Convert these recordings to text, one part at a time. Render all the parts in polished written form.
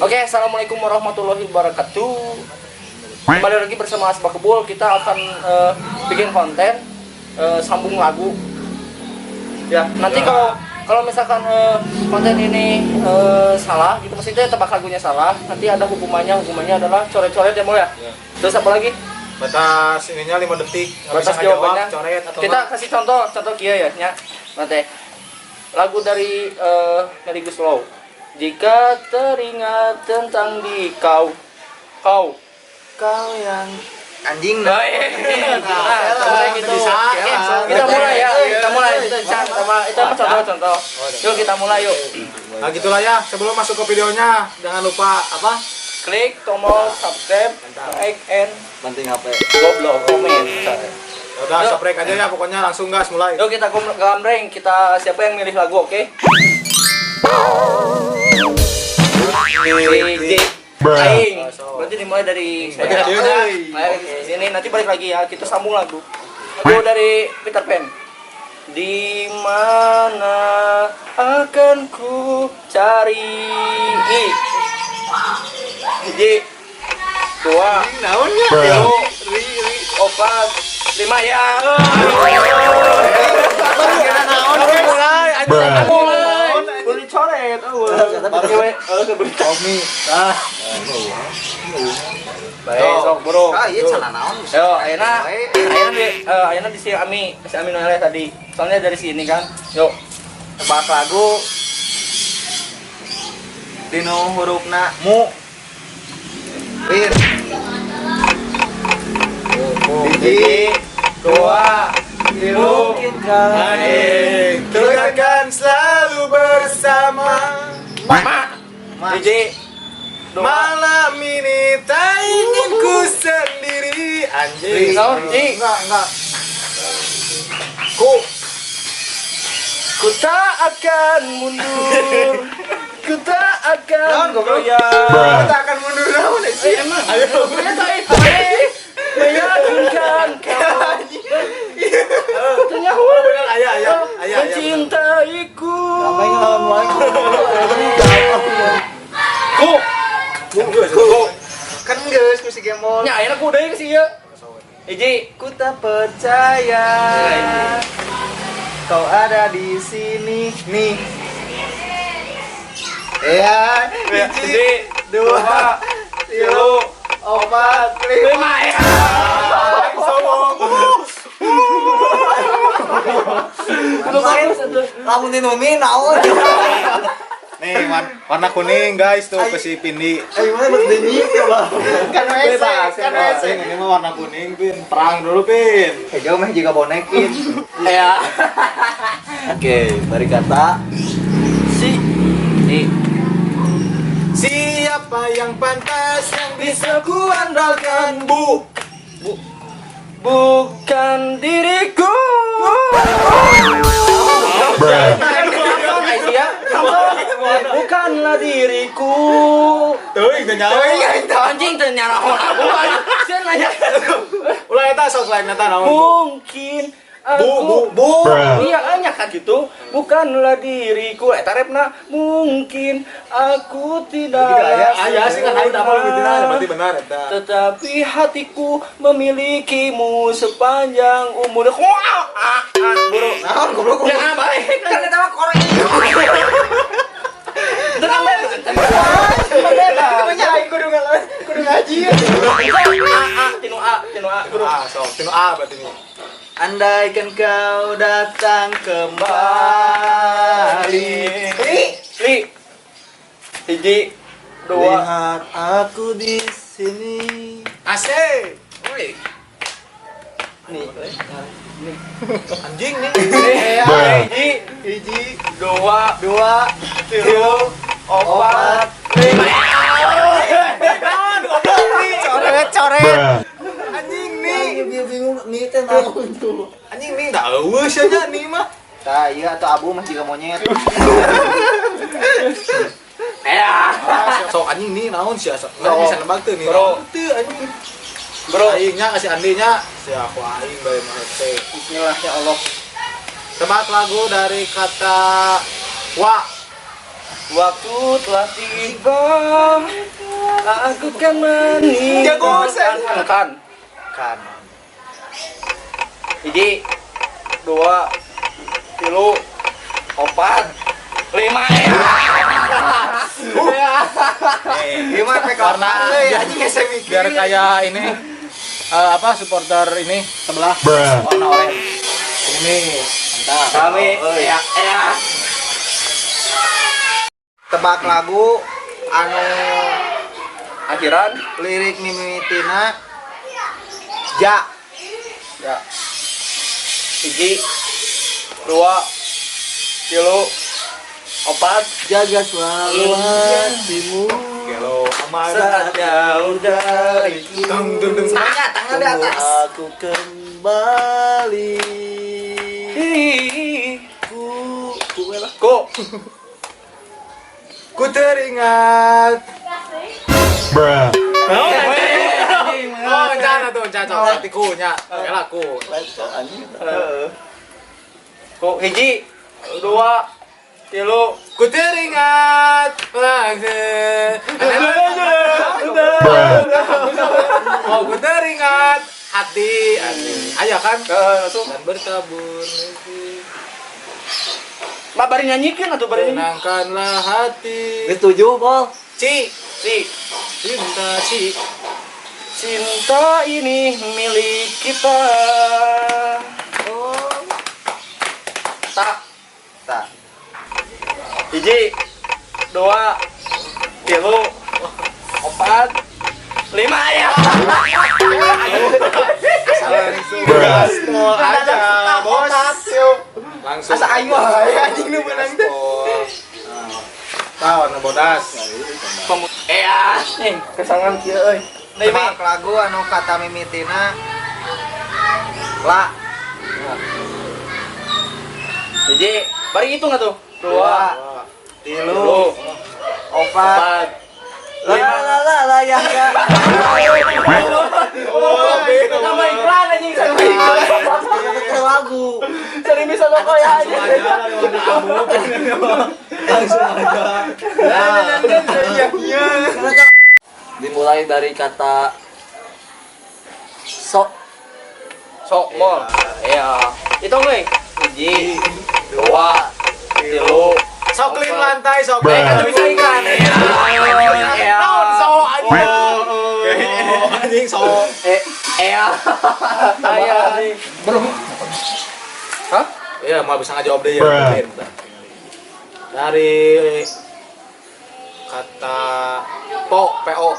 Oke, assalamualaikum warahmatullahi wabarakatuh. Kembali lagi bersama Asbak Kebul. Kita akan bikin konten sambung lagu. Ya, nanti kalau misalkan konten ini salah, gitu maksudnya tebak lagunya salah, nanti ada hukumannya. Hukumannya adalah coret-coret ya, mau ya? Terus apa lagi? Batas ininya 5 detik. Batas jawabannya. Coret atau Kita kasih contoh kia ya, nya. Nanti lagu dari Melly Guslow. Jika teringat tentang kau yang anjing. nah, gitu. Kita mulai ya. Kita mulai. Itu contoh. Yuk kita mulai yuk. Nah gitulah ya. Sebelum masuk ke videonya, jangan lupa apa? Klik tombol subscribe, like, and penting HP. goblok komen. Udah subscribe aja ya, pokoknya langsung gas mulai. Yuk kita gambreng. Kita siapa yang milih lagu, oke? Aing. Berarti dimulai dari saya. Di sini nanti balik lagi ya. Kita sambung lagu. Lagu dari Peter Pan. Di mana akan ku cari? Hiji, dua, tilu, opat, lima ya. Boleh coret, baik, sok bro. Iya salah naon. Yo, ayeuna di si Ami Noelle tadi. Soalnya dari sini kan. Yuk. Tebak lagu Dino hurufna mu. Bir. Hiji, dua, tilu, Kita akan selalu bersama. hiji, dua. Malam ini tak ingin ku sendiri. Anjing. Enggak. Ku tak akan mundur. Ku tak akan goyah. Kita akan mundur naon sih? Emang. Ayo. Meyakinkan kamu. Tanya Bener ayah. mencintaiku. Kan geus musik gemol. Nya ayeuna ku deui sih ya. Hiji, Ku tak percaya kau ada di sini nih. Ya, hiji, dua, tilu, opat, lima ya. Lamun dinumi naon? Nih, warna kuning guys tuh ke si Pindi. Gimana buat denyi coba? Kan Bebas. Ini mah warna kuning, Pin. Perang dulu, Pin. Jauh mah juga bonekin. Ya. Oke, mari kata Siapa yang pantas yang bisa kuandalkan, Bu? Bukan diriku. Bukanlah diriku. Tuh, itu nyawa. Anjing ternyata aku. Saya nanya. Ulah eta sok lain eta naon? Mungkin aku iya nya kan gitu. Bukanlah diriku. Eta repna mungkin aku tidak Aya sih kan aing tapal gitu nah, berarti benar eta. tetapi hatiku memilikimu sepanjang umur. Buru. naon goblok. Ya balik. Kan eta mah korek. Tenang bebas. Aing kudu ngaji. Tinu A. Buru. Sok tinu A berarti nih. Andaikan kau datang kembali. Li. Hiji, dua. Lihat aku di sini. Asik. Woi. Nih. Anjing nih. Hiji, dua, Tilu, opat, lima. coret. Anjing nih. Dia bingung nih teh naon tuh. Anjing nih enggak eueus nya nih mah. Tah iya atau abu mah juga monyet. Sok anjing nih naon sia sok. Nggak bisa nebak teu nih. Bro. Teu anjing. Bro, Aingnya kasih Andinya. Siapa aing bae mah teh. bismillah ya Allah. Tebak lagu dari kata wa. Waktu telah tiba, aku kan meninggalkan Kan. Hiji, 2, 3, 4, 5 Gimana pe Karena anjing saya mikir. biar kayak ini apa supporter ini sebelah warna oranye. Ini mantap. Kami ya. Tebak lagu anu Akhiran lirik mimitina ja. ya. Hiji, 2, 3, 4. Jaga selalu hatimu Gelo. Saat jauh dari Tung tung tung. tangan di atas. Aku kembali Ku Ku teringat. Oh, rencana tuh, rencana. Hatiku nya. Yalah ku. Ku hiji, 2, 3. Ku teringat langsung. Oh, ku teringat hati. Ayo kan. Langsung. Dan berkabur. Mbak bari nyanyikan atau bari nyanyi? Tenangkanlah hati. Setuju, Pol? Si Cinta ci. cinta ini milik kita. Oh. Tak Tak. hiji, 2, 3, 4, 5 ya. Gaspol aja, bos. Langsung. Asa aing mah anjing nu menang teh. Tahu anu bodas. Nih, kesangan kieu euy. Tebak lagu anu kata mimitina la. Hiji, bari hitung atuh. 2, 3, 3, 4. 4, La 5. la la la ya ya. Nama iklan anjing sama iklan. Lagu. Sering bisa toko ya anjing. Langsung aja. Dimulai dari kata sok. Sok mall. Ya. Hitung euy. Hiji, 2, 3. Sok clean lantai, sok. Kan bisa iklan. Ya. Naon sok anjing. Anjing sok. Ya. Saya anjing. Hah? Iya, mau bisa ngajawab deh ya. Dari kata PO.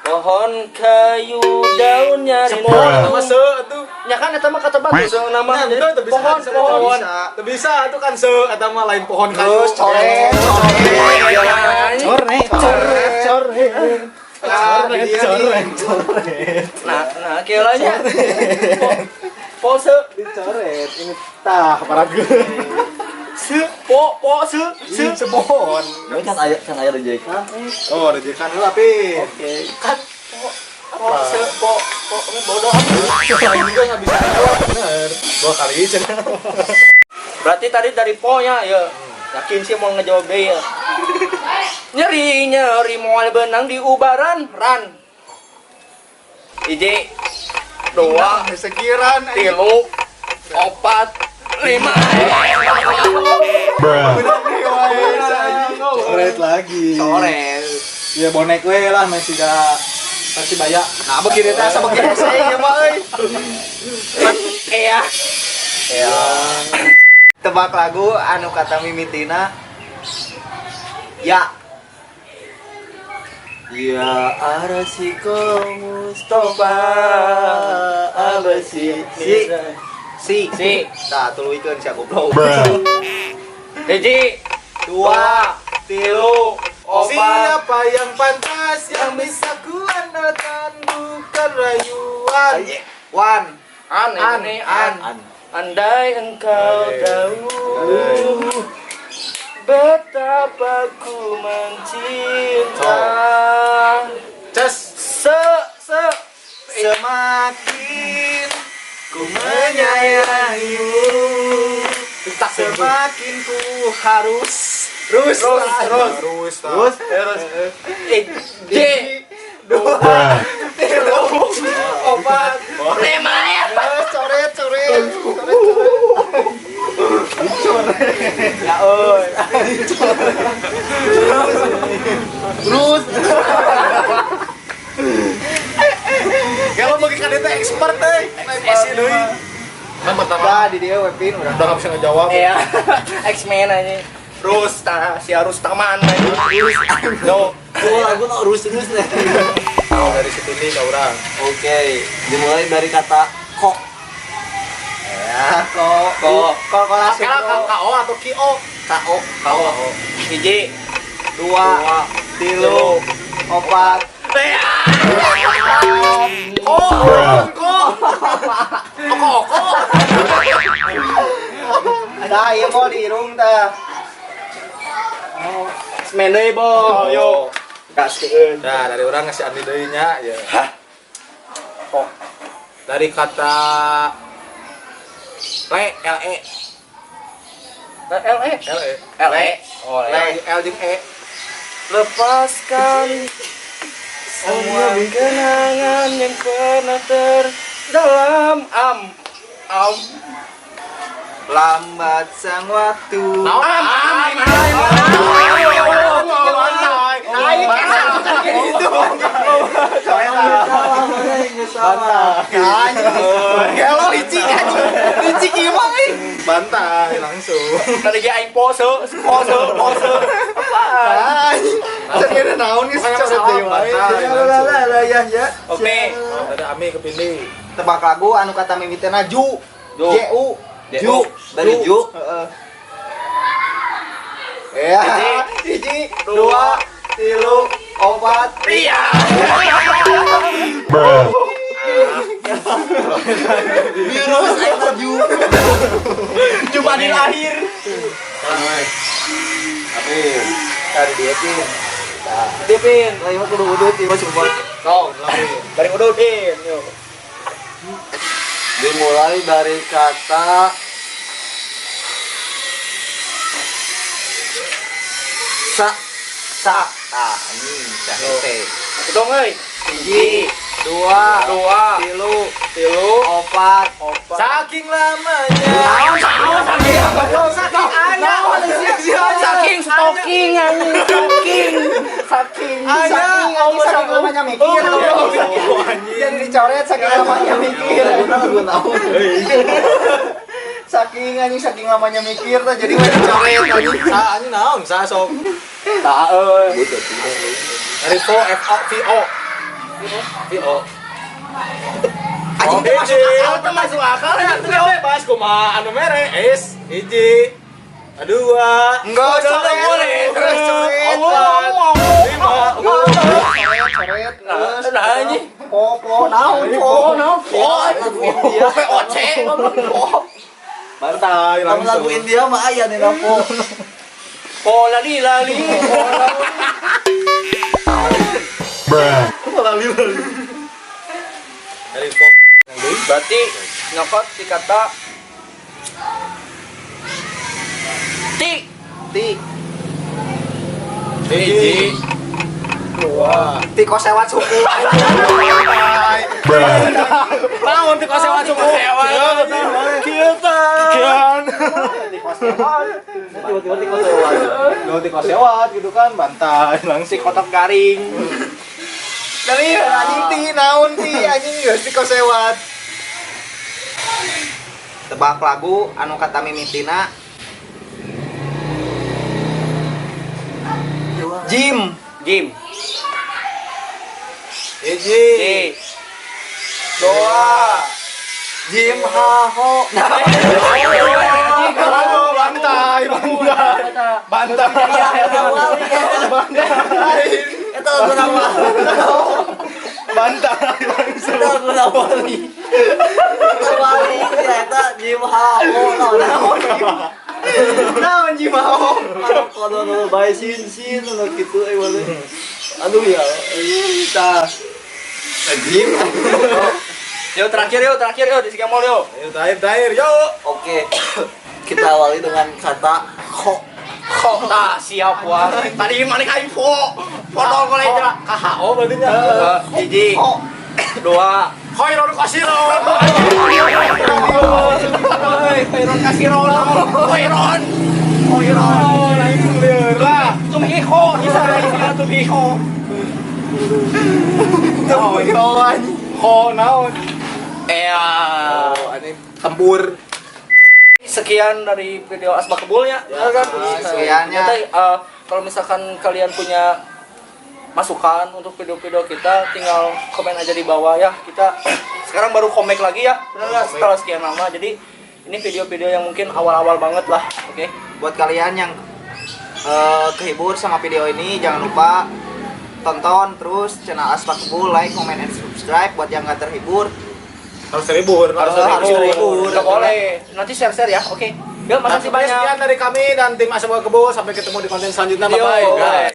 Pohon kayu daunnya Semua nama se atuh. Ya kan eta mah kata bagus nama. Nah, itu bisa Pohon. Teu bisa atuh kan se eta mah lain pohon kayu. Terus coret. Nah, kieu lah nya. Pose Dicoret. Ini tah paragu. se Sepohon. Ini kan aya rejekan. Oh, rejekan heula pi. Oke. kan pose bodoh. Juga enggak bisa jawab bener. 2 kali cenah. Berarti tadi dari po-nya ya. Yakin sih mau ngejawab deh ya. Nyeri moal benang di ubaran ran. Hiji, 2, Sekiran 3, 4, 5. Coret lagi. Coret. Ya bonek we lah masih da Persibaya. Nah, begini teh asa begini saya mah euy. Ya. Tebak lagu anu kata mimitina ya. Ya arasiko Mustafa abasi si tah tuluikeun sia goblok. Hiji, 2, 3, 4. Siapa yang pantas yang bisa kuandalkan bukan rayuan. Wan. An. Andai engkau tahu betapa ku mencinta. Ces. Semakin ku menyayangimu Ditak Semakin ku harus terus. J. 2 3 4 Lima ya. coret Ya oi. terus Kalau bagi kan itu expert teh. Pasti deui. Kan pertama dah di dia webin udah udah enggak bisa ngejawab. Iya. X-Men aja. Terus si harus taman aja. No. lagu no rus deh. Tahu dari situ nih ka urang. Oke, dimulai dari kata kok. Ya, kok langsung. Sekarang KO atau KO? KO. Hiji. 2 3 4 ada yang mau diirung dah. X-Men deui, Bo. Yo. Kaskeun. Nah, dari orang ngasih andi deui nya ya. Hah? Kok Dari kata LE. LE. Oh, L jeung E. Lepaskan semua kenangan yang pernah terdalam. Lambat sang waktu. Kalau licik gimana? Bantai langsung. Tadi ge aing pose. Jadi ada naon nih Bantai. ya. Oke. Dari Ami ke Pindi. Tebak lagu anu kata mimitena Ju. Ju. Ju. Dari Ju. Ya. 1 2 3 4 Iya. virus eta Ju. Cuma di lahir. Amin. Tadi dia Pin. Dipin. Lain mah kudu udut ieu sumpah. Kau. Dari ududin. Yuk. Dimulai dari kata sa. Nah, ini cahete. Dong euy. 1 2 Dua. 3 Tilu. 4 saking lamanya. Saking stalking anjing. Saking lamanya mikir. Jadi dicoret saking lamanya mikir. Saking lamanya mikir tuh jadi we dicoret anjing. Anjing naon? Sa sok. Tak euy. Dari VO. Anjing teh masuk akal teh Masuk akal ya. Itu bebas kumaha anu mere. Es, hiji. Dua. Enggak boleh. Terus coret. Coret. Nah anjing. Po naon po. Oce. Bantai langsung. Lagu India mah aya di po. Lali. Dari VO. Berarti nyokot di kata ti. Hiji. Dua. Tiko sewat suku. Naon ti kosewa cukup. Kita. Tiko sewat. Tiba-tiba tiko sewat. Tiko sewat gitu kan bantai Si langsung. kotak garing. Dari anjing ti naon ti anjing geus tiko sewat. Tebak lagu anu kata mimitina Jim. Hiji. Dua. Jim Haho. Bantai. Eta lagu nama. Bantai langsung. Eta lagu nama. Wali eta Jim Haho naon Jim Haho. Kalau bae sin anu kitu wale. Aduh ya. Tah. Jim. Terakhir yuk di Sigamol yuk. Ayo terakhir yuk. Oke. Kita awali dengan kata kok. Nah, siap wah. Tadi mana kain foto kolej KHO berarti nya. Hiji. Dua. Khairon kasiron. Khairon kasiron. Khairon. Khairon. Lah, tumiho, bisa tumiho. Ho naon? Ini tempur. Sekian dari video Asbak Kebulnya, ya kan? sekiannya. Kalau misalkan kalian punya masukan untuk video-video kita, tinggal komen aja di bawah ya. Kita sekarang baru comeback lagi ya, benar nggak? Setelah sekian lama. Jadi ini video-video yang mungkin awal-awal banget lah, oke? Buat kalian yang kehibur sama video ini, jangan lupa tonton terus channel Asbak Kebul, like, comment, and subscribe. Buat yang nggak terhibur, Harus terhibur. Harus terhibur. Nggak boleh. Nanti share-share ya, oke? Ya, makasih banyak. Sekian dari kami dan tim Asbak Kebul. Sampai ketemu di konten selanjutnya. Yo. Bye-bye.